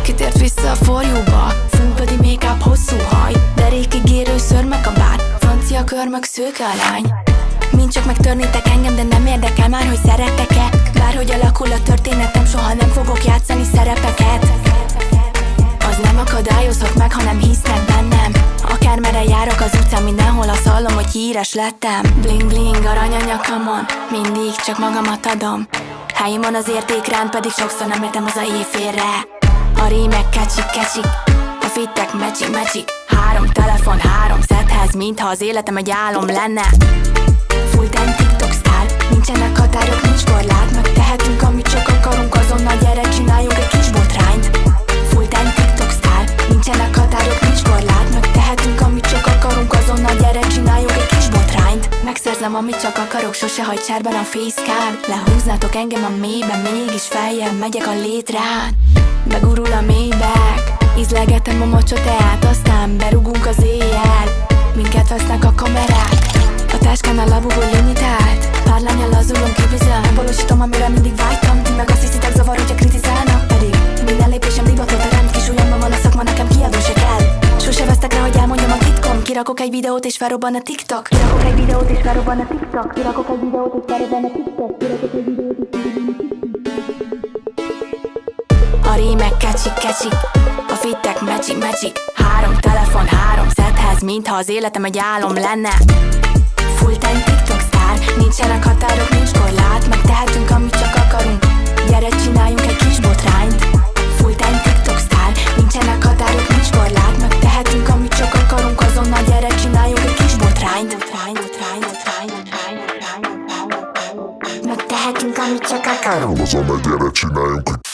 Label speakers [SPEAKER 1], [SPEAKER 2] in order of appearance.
[SPEAKER 1] Kitért vissza a forjúba, színpadi make-up, hosszú haj, derékig érő szörmekabát, francia körmök, szőke a lány. Mind csak megtörnétek engem, de nem érdekel már, hogy szeretek-e. Bárhogy alakul a történetem, soha nem fogok játszani szerepeket. Az nem akadályozhat meg, ha nem hisznek bennem. Akármerre járok az utcán, mindenhol azt hallom, hogy híres lettem. Bling bling, arany a nyakamon, mindig csak magamat adom. Helyimon az értékrend, pedig sokszor nem értem haza éjfélre. A rímek kecsik, a fittek magic. 3 telefon, 3 szethez, mintha az életem egy álom lenne. Full-time TikTok sztár, nincsenek határok, nincs korlát. Megtehetünk, amit csak akarunk, azonnal gyere, csináljunk egy kis botrányt. Full-time TikTok sztár, nincsenek határok, nincs korlát. Megtehetünk, amit csak akarunk, azonnal gyere, csináljunk egy kis botrányt. Megszerzem, amit csak akarok, sose hagy cserben a facecard. Lehúznátok engem a mélyben, mégis feljebb megyek a létrán. Begurul a Maybach, ízlegetem a mocsoteát, aztán berugunk az éjjel. Minket vesznek a kamerák, a táskán a labubó limitált. Pár lányal lazulom, kibizony, megvalósítom, amire mindig vágytam. Ti meg azt hiszitek, zavar, hogyha kritizálnak, pedig minden lépésem divatot teremt. Kis ujjamban van a szakma, nekem kiadó se kell. Sose vesztek rá, hogy elmondjam a titkom. Kirakok egy videót és felrobban a TikTok. Kirakok egy videót és felrobban a TikTok. Kirakok egy videót és felrobban a TikTok. Kirakok egy videót és felrobban a TikTok. A rímek kecsik, a fittek magic. 3 telefon, 3 szethez, mintha az életem egy álom lenne. Full-time TikTok sztár, nincsenek határok, nincs korlát. Megtehetünk, amit csak akarunk, gyere, csináljunk egy kis botrányt. Full-time TikTok sztár, nincsenek határok, nincs korlát. Megtehetünk, amit csak akarunk, azonnal gyere, csináljunk egy kis botrányt. Megtehetünk, amit csak akarunk,
[SPEAKER 2] azonnal gyere, csináljunk egy